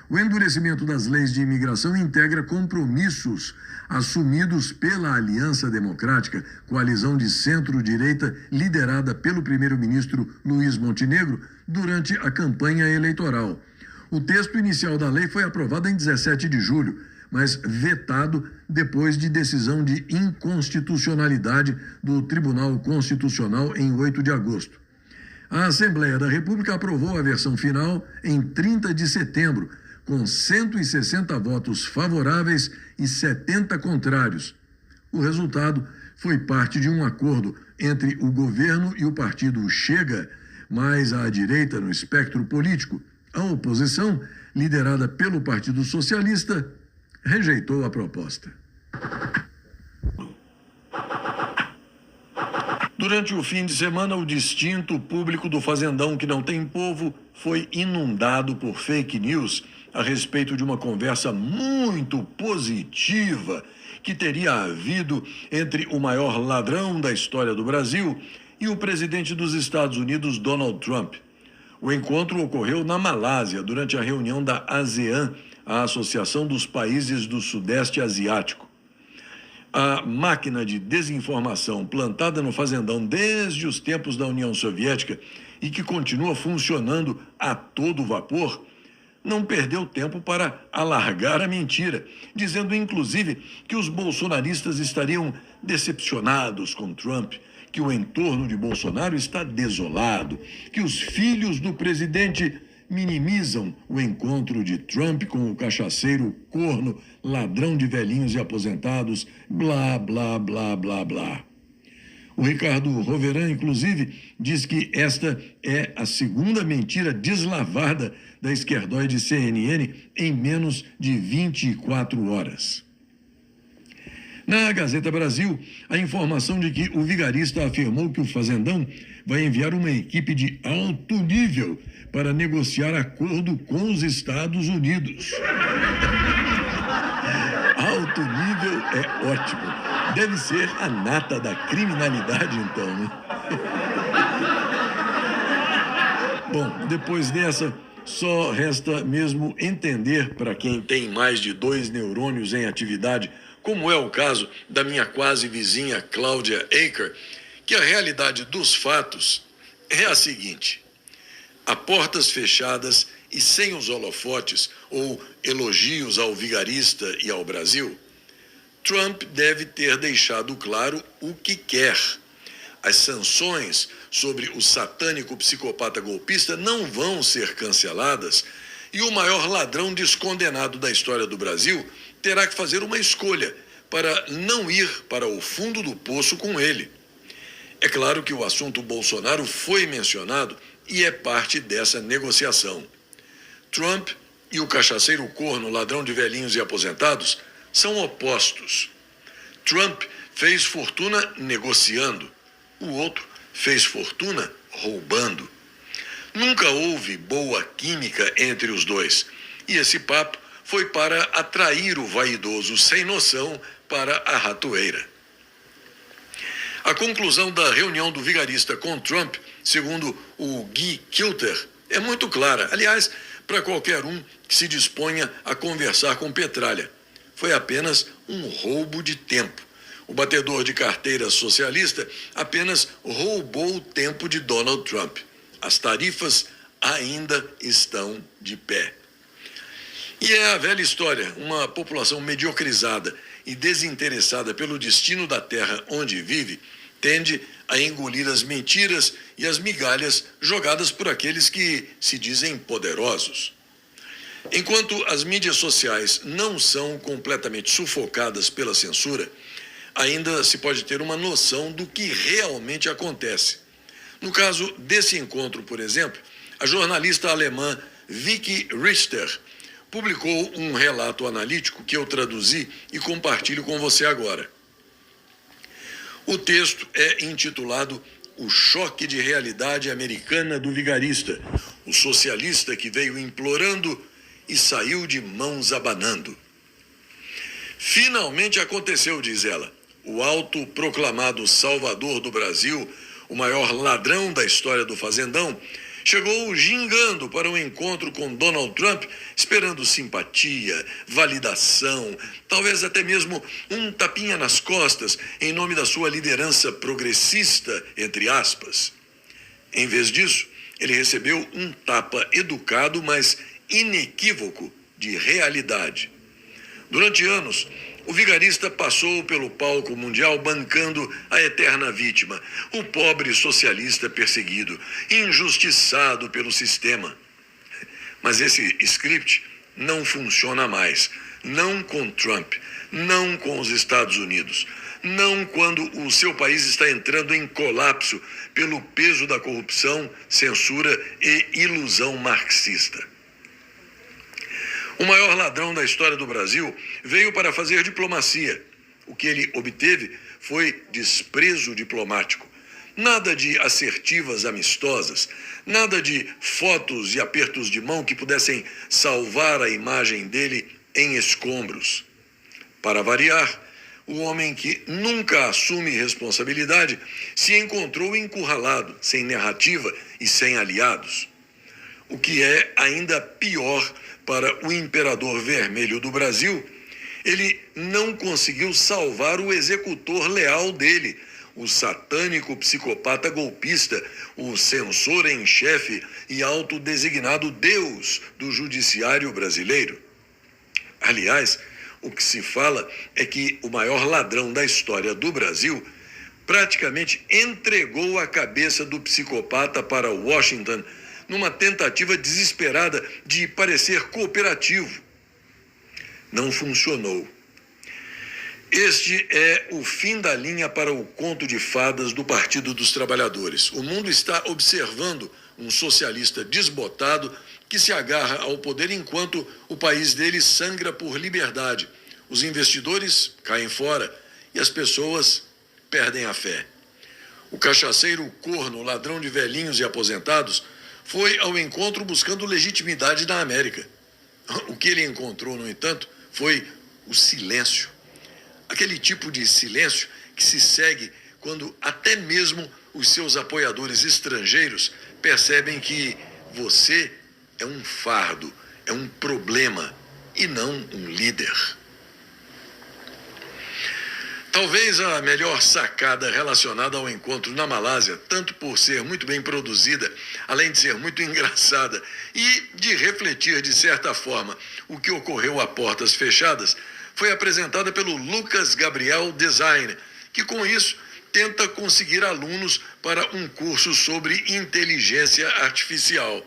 O endurecimento das leis de imigração integra compromissos assumidos pela Aliança Democrática, coalizão de centro-direita liderada pelo primeiro-ministro Luiz Montenegro, durante a campanha eleitoral. O texto inicial da lei foi aprovado em 17 de julho, mas vetado depois de decisão de inconstitucionalidade do Tribunal Constitucional em 8 de agosto. A Assembleia da República aprovou a versão final em 30 de setembro, com 160 votos favoráveis e 70 contrários. O resultado foi parte de um acordo entre o governo e o partido Chega, mais à direita no espectro político. A oposição, liderada pelo Partido Socialista, rejeitou a proposta. Durante o fim de semana, o distinto público do Fazendão que não tem povo foi inundado por fake news a respeito de uma conversa muito positiva que teria havido entre o maior ladrão da história do Brasil e o presidente dos Estados Unidos, Donald Trump. O encontro ocorreu na Malásia durante a reunião da ASEAN, a Associação dos Países do Sudeste Asiático. A máquina de desinformação plantada no Fazendão desde os tempos da União Soviética e que continua funcionando a todo vapor, não perdeu tempo para alargar a mentira, dizendo inclusive que os bolsonaristas estariam decepcionados com Trump, que o entorno de Bolsonaro está desolado, que os filhos do presidente minimizam o encontro de Trump com o cachaceiro, corno, ladrão de velhinhos e aposentados, blá, blá, blá, blá, blá. O Ricardo Roveran, inclusive, diz que esta é a segunda mentira deslavada da esquerdoide CNN em menos de 24 horas. Na Gazeta Brasil, a informação de que o vigarista afirmou que o Fazendão vai enviar uma equipe de alto nível para negociar acordo com os Estados Unidos. Alto nível é ótimo. Deve ser a nata da criminalidade, então, né? Bom, depois dessa, só resta mesmo entender para quem tem mais de 2 neurônios em atividade, como é o caso da minha quase vizinha Cláudia Aker, que a realidade dos fatos é a seguinte: a portas fechadas e sem os holofotes ou elogios ao vigarista e ao Brasil, Trump deve ter deixado claro o que quer. As sanções sobre o satânico psicopata golpista não vão ser canceladas e o maior ladrão descondenado da história do Brasil terá que fazer uma escolha para não ir para o fundo do poço com ele. É claro que o assunto Bolsonaro foi mencionado e é parte dessa negociação. Trump e o cachaceiro corno, ladrão de velhinhos e aposentados, são opostos. Trump fez fortuna negociando, o outro fez fortuna roubando. Nunca houve boa química entre os dois, e esse papo foi para atrair o vaidoso sem noção para a ratoeira. A conclusão da reunião do vigarista com Trump, segundo o Guy Kilter, é muito clara. Aliás, para qualquer um que se disponha a conversar com Petralha. Foi apenas um roubo de tempo. O batedor de carteira socialista apenas roubou o tempo de Donald Trump. As tarifas ainda estão de pé. E é a velha história, uma população mediocrizada e desinteressada pelo destino da terra onde vive, tende a engolir as mentiras e as migalhas jogadas por aqueles que se dizem poderosos. Enquanto as mídias sociais não são completamente sufocadas pela censura, ainda se pode ter uma noção do que realmente acontece. No caso desse encontro, por exemplo, a jornalista alemã Vicky Richter publicou um relato analítico que eu traduzi e compartilho com você agora. O texto é intitulado O Choque de Realidade Americana do Vigarista, o socialista que veio implorando e saiu de mãos abanando. Finalmente aconteceu, diz ela. O autoproclamado salvador do Brasil, o maior ladrão da história do fazendão, chegou gingando para um encontro com Donald Trump, esperando simpatia, validação, talvez até mesmo um tapinha nas costas em nome da sua liderança progressista, entre aspas. Em vez disso, ele recebeu um tapa educado, mas inequívoco de realidade. Durante anos, o vigarista passou pelo palco mundial bancando a eterna vítima, o pobre socialista perseguido, injustiçado pelo sistema. Mas esse script não funciona mais. Não com Trump, não com os Estados Unidos, não quando o seu país está entrando em colapso pelo peso da corrupção, censura e ilusão marxista. O maior ladrão da história do Brasil veio para fazer diplomacia. O que ele obteve foi desprezo diplomático. Nada de assertivas amistosas, nada de fotos e apertos de mão que pudessem salvar a imagem dele em escombros. Para variar, o homem que nunca assume responsabilidade se encontrou encurralado, sem narrativa e sem aliados. O que é ainda pior para o imperador vermelho do Brasil, ele não conseguiu salvar o executor leal dele, o satânico psicopata golpista, o censor em chefe e autodesignado Deus do judiciário brasileiro. Aliás, o que se fala é que o maior ladrão da história do Brasil praticamente entregou a cabeça do psicopata para Washington numa tentativa desesperada de parecer cooperativo. Não funcionou. Este é o fim da linha para o conto de fadas do Partido dos Trabalhadores. O mundo está observando um socialista desbotado que se agarra ao poder enquanto o país dele sangra por liberdade. Os investidores caem fora e as pessoas perdem a fé. O cachaceiro corno, ladrão de velhinhos e aposentados, foi ao encontro buscando legitimidade na América. O que ele encontrou, no entanto, foi o silêncio. Aquele tipo de silêncio que se segue quando até mesmo os seus apoiadores estrangeiros percebem que você é um fardo, é um problema e não um líder. Talvez a melhor sacada relacionada ao encontro na Malásia, tanto por ser muito bem produzida, além de ser muito engraçada e de refletir de certa forma o que ocorreu a portas fechadas, foi apresentada pelo Lucas Gabriel Design, que com isso tenta conseguir alunos para um curso sobre inteligência artificial.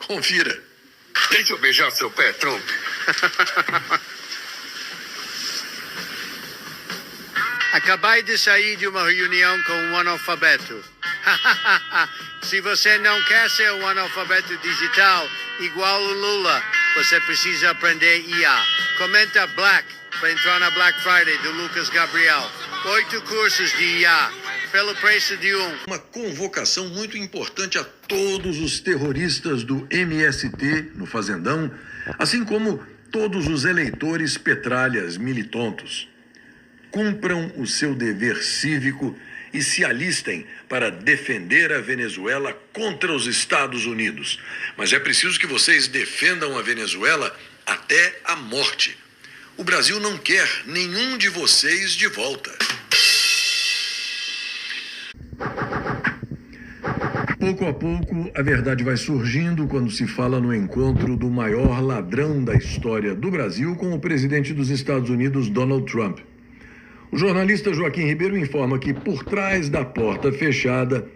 Confira. Deixa eu beijar seu pé, Trump. Acabei de sair de uma reunião com um analfabeto. Se você não quer ser um analfabeto digital igual o Lula, você precisa aprender IA. Comenta Black para entrar na Black Friday do Lucas Gabriel. 8 cursos de IA pelo preço de um. Uma convocação muito importante a todos os terroristas do MST no Fazendão, assim como todos os eleitores petralhas militontos. Cumpram o seu dever cívico e se alistem para defender a Venezuela contra os Estados Unidos. Mas é preciso que vocês defendam a Venezuela até a morte. O Brasil não quer nenhum de vocês de volta. Pouco a pouco, a verdade vai surgindo quando se fala no encontro do maior ladrão da história do Brasil com o presidente dos Estados Unidos, Donald Trump. O jornalista Joaquim Ribeiro informa que, por trás da porta fechada,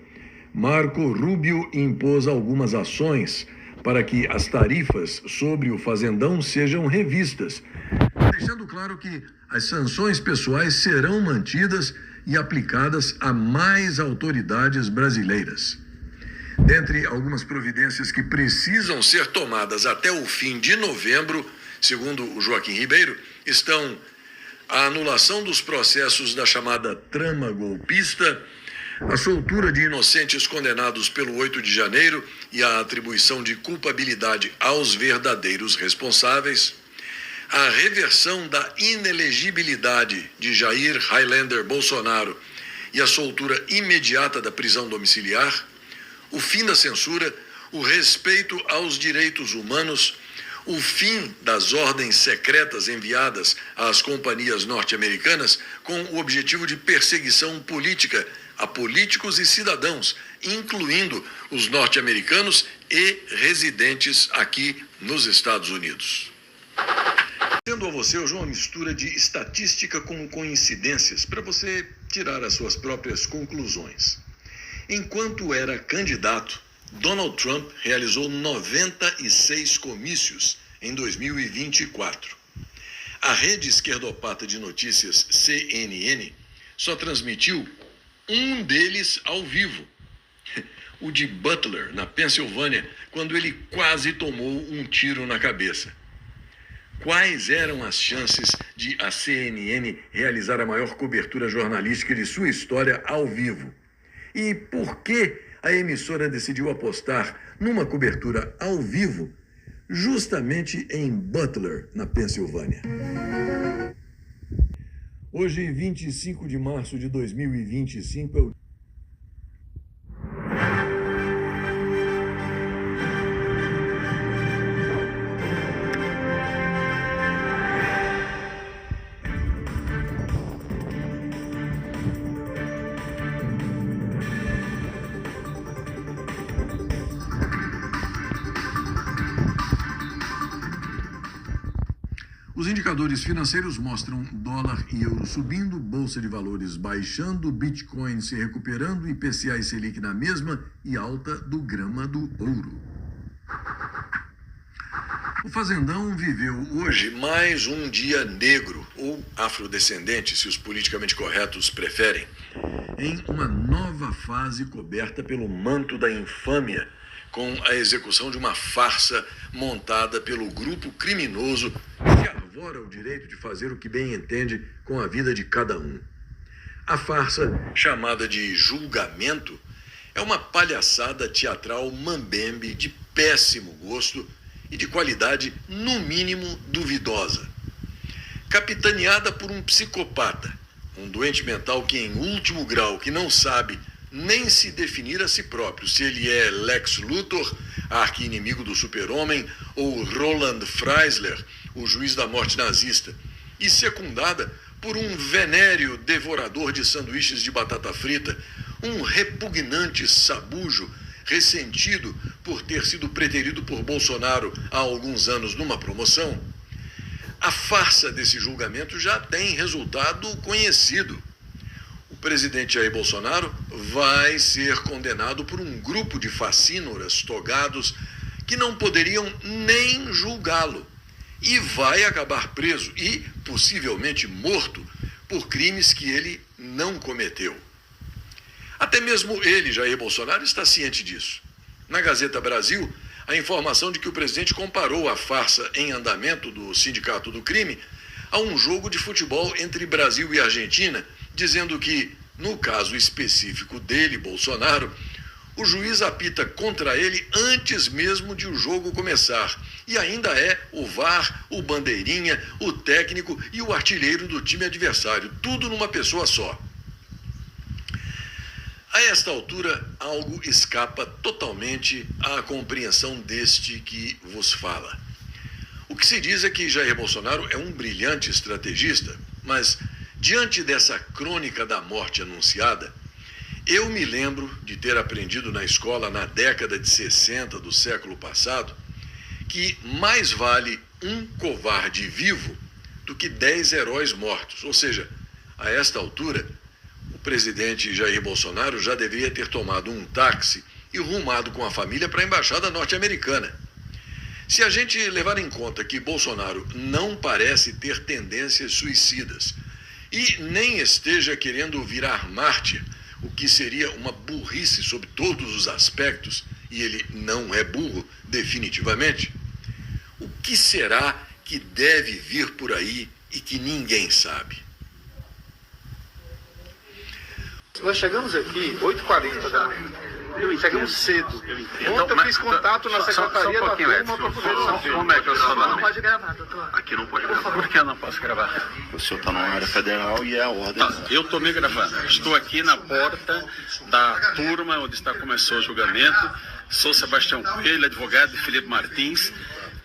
Marco Rubio impôs algumas ações para que as tarifas sobre o Fazendão sejam revistas, deixando claro que as sanções pessoais serão mantidas e aplicadas a mais autoridades brasileiras. Dentre algumas providências que precisam ser tomadas até o fim de novembro, segundo o Joaquim Ribeiro, estão a anulação dos processos da chamada trama golpista, a soltura de inocentes condenados pelo 8 de janeiro e a atribuição de culpabilidade aos verdadeiros responsáveis, a reversão da inelegibilidade de Jair Highlander Bolsonaro e a soltura imediata da prisão domiciliar, o fim da censura, o respeito aos direitos humanos, o fim das ordens secretas enviadas às companhias norte-americanas com o objetivo de perseguição política a políticos e cidadãos, incluindo os norte-americanos e residentes aqui nos Estados Unidos. Tendo a você hoje uma mistura de estatística com coincidências para você tirar as suas próprias conclusões. Enquanto era candidato, Donald Trump realizou 96 comícios em 2024. A rede esquerdopata de notícias CNN só transmitiu um deles ao vivo, o de Butler, na Pensilvânia, quando ele quase tomou um tiro na cabeça. Quais eram as chances de a CNN realizar a maior cobertura jornalística de sua história ao vivo? E por que a emissora decidiu apostar numa cobertura ao vivo justamente em Butler, na Pensilvânia? Hoje, 25 de março de 2025, é o Os indicadores financeiros mostram dólar e euro subindo, bolsa de valores baixando, Bitcoin se recuperando, IPCA e Selic na mesma e alta do grama do ouro. O Fazendão viveu hoje mais um dia negro, ou afrodescendente, se os politicamente corretos preferem, em uma nova fase coberta pelo manto da infâmia, com a execução de uma farsa montada pelo grupo criminoso que arvora o direito de fazer o que bem entende com a vida de cada um. A farsa, chamada de julgamento, é uma palhaçada teatral mambembe de péssimo gosto e de qualidade, no mínimo, duvidosa. Capitaneada por um psicopata, um doente mental que, em último grau, que não sabe nem se definir a si próprio, se ele é Lex Luthor, arqui-inimigo do super-homem, ou Roland Freisler, o juiz da morte nazista, e secundada por um venéreo devorador de sanduíches de batata frita, um repugnante sabujo, ressentido por ter sido preterido por Bolsonaro há alguns anos numa promoção. A farsa desse julgamento já tem resultado conhecido. O presidente Jair Bolsonaro vai ser condenado por um grupo de facínoras togados que não poderiam nem julgá-lo e vai acabar preso e, possivelmente, morto por crimes que ele não cometeu. Até mesmo ele, Jair Bolsonaro, está ciente disso. Na Gazeta Brasil, a informação de que o presidente comparou a farsa em andamento do Sindicato do Crime a um jogo de futebol entre Brasil e Argentina, dizendo que, no caso específico dele, Bolsonaro, o juiz apita contra ele antes mesmo de o jogo começar. E ainda é o VAR, o bandeirinha, o técnico e o artilheiro do time adversário. Tudo numa pessoa só. A esta altura, algo escapa totalmente à compreensão deste que vos fala. O que se diz é que Jair Bolsonaro é um brilhante estrategista, mas, diante dessa crônica da morte anunciada, eu me lembro de ter aprendido na escola na década de 60 do século passado que mais vale um covarde vivo do que 10 heróis mortos. Ou seja, a esta altura, o presidente Jair Bolsonaro já deveria ter tomado um táxi e rumado com a família para a embaixada norte-americana. Se a gente levar em conta que Bolsonaro não parece ter tendências suicidas e nem esteja querendo virar mártir, o que seria uma burrice sob todos os aspectos, e ele não é burro definitivamente, o que será que deve vir por aí e que ninguém sabe? Nós chegamos aqui 8h40 da manhã. Chegamos cedo. Ontem eu fiz contato na secretaria da turma para poder saber. Como é que eu sou Não pode gravar, doutor. Aqui não pode gravar. Por que eu não posso gravar? O senhor está numa área federal e é a ordem. Tá, eu estou me gravando. Estou aqui na porta da turma onde começou o julgamento. Sou Sebastião Coelho, advogado de Felipe Martins.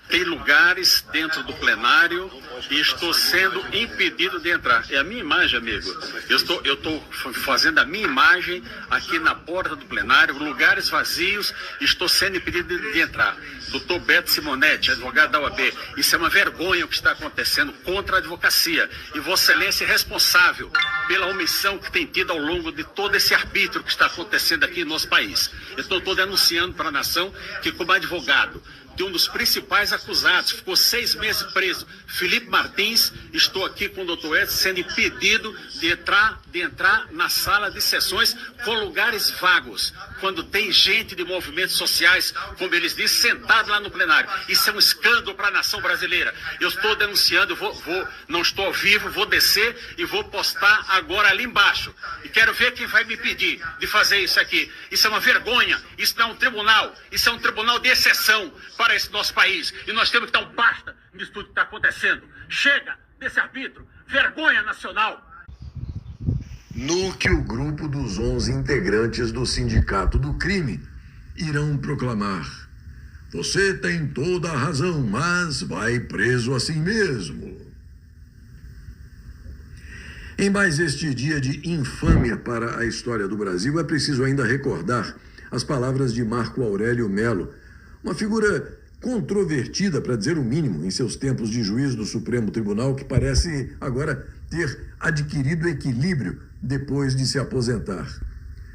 Tem lugares dentro do plenário e estou sendo impedido de entrar. É a minha imagem, amigo. Eu estou fazendo a minha imagem aqui na porta do plenário, lugares vazios, e estou sendo impedido de entrar. Doutor Beto Simonetti, advogado da OAB, isso é uma vergonha o que está acontecendo contra a advocacia. E Vossa Excelência é responsável pela omissão que tem tido ao longo de todo esse arbítrio que está acontecendo aqui no nosso país. Então, estou denunciando para a nação que, como advogado de um dos principais acusados, ficou 6 meses preso, Felipe Martins, estou aqui com o doutor Edson sendo impedido de entrar na sala de sessões com lugares vagos, quando tem gente de movimentos sociais, como eles dizem, sentado lá no plenário. Isso é um escândalo para a nação brasileira. Eu estou denunciando, não estou ao vivo, vou descer e vou postar agora ali embaixo. E quero ver quem vai me pedir de fazer isso aqui. Isso é uma vergonha, isso não é um tribunal, isso é um tribunal de exceção para esse nosso país. E nós temos que dar um basta nisso tudo que está acontecendo. Chega desse arbítrio, vergonha nacional. No que o grupo dos 11 integrantes do Sindicato do Crime irão proclamar: você tem toda a razão, mas vai preso assim mesmo. Em mais este dia de infâmia para a história do Brasil, é preciso ainda recordar as palavras de Marco Aurélio Melo, uma figura controvertida, para dizer o mínimo, em seus tempos de juiz do Supremo Tribunal, que parece agora ter adquirido equilíbrio depois de se aposentar.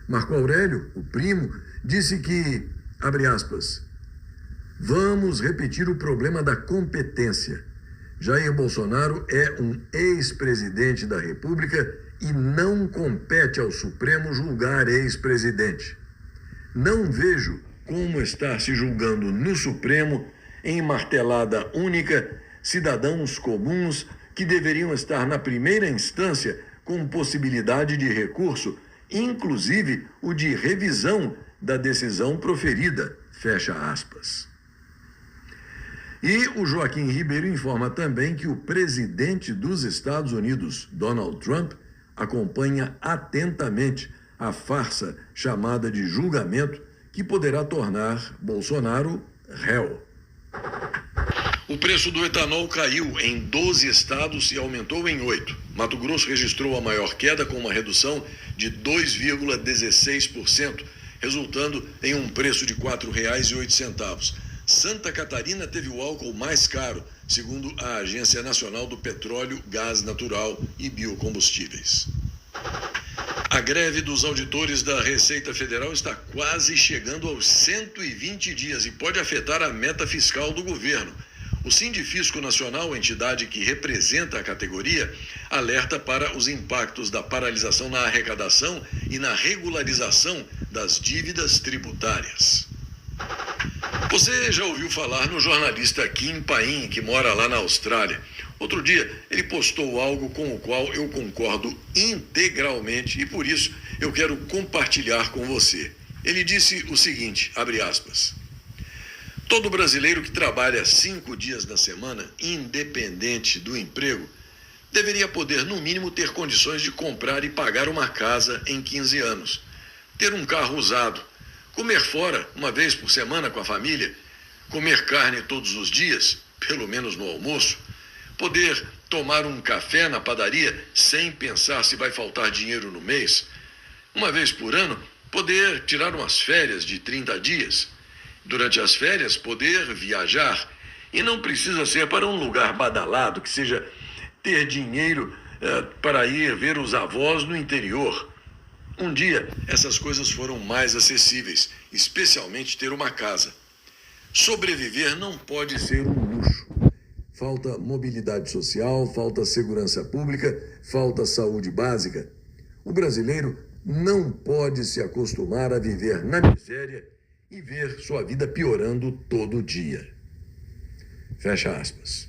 Marco Aurélio, o primo, disse que, abre aspas, vamos repetir o problema da competência. Jair Bolsonaro é um ex-presidente da República e não compete ao Supremo julgar ex-presidente. Não vejo como estar se julgando no Supremo, em martelada única, cidadãos comuns que deveriam estar na primeira instância com possibilidade de recurso, inclusive o de revisão da decisão proferida, fecha aspas. E o Joaquim Ribeiro informa também que o presidente dos Estados Unidos, Donald Trump, acompanha atentamente a farsa chamada de julgamento que poderá tornar Bolsonaro réu. O preço do etanol caiu em 12 estados e aumentou em 8. Mato Grosso registrou a maior queda com uma redução de 2,16%, resultando em um preço de R$ 4,08. Santa Catarina teve o álcool mais caro, segundo a Agência Nacional do Petróleo, Gás Natural e Biocombustíveis. A greve dos auditores da Receita Federal está quase chegando aos 120 dias e pode afetar a meta fiscal do governo. O Sindifisco Nacional, entidade que representa a categoria, alerta para os impactos da paralisação na arrecadação e na regularização das dívidas tributárias. Você já ouviu falar no jornalista Kim Paim, que mora lá na Austrália? Outro dia, ele postou algo com o qual eu concordo integralmente e por isso eu quero compartilhar com você. Ele disse o seguinte, abre aspas: todo brasileiro que trabalha 5 dias na semana, independente do emprego, deveria poder, no mínimo, ter condições de comprar e pagar uma casa em 15 anos, ter um carro usado, comer fora uma vez por semana com a família, comer carne todos os dias, pelo menos no almoço, poder tomar um café na padaria sem pensar se vai faltar dinheiro no mês, uma vez por ano, poder tirar umas férias de 30 dias, durante as férias poder viajar, e não precisa ser para um lugar badalado, que seja ter dinheiro para ir ver os avós no interior. Um dia, essas coisas foram mais acessíveis, especialmente ter uma casa. Sobreviver não pode ser um luxo. Falta mobilidade social, falta segurança pública, falta saúde básica. O brasileiro não pode se acostumar a viver na miséria e ver sua vida piorando todo dia. Fecha aspas.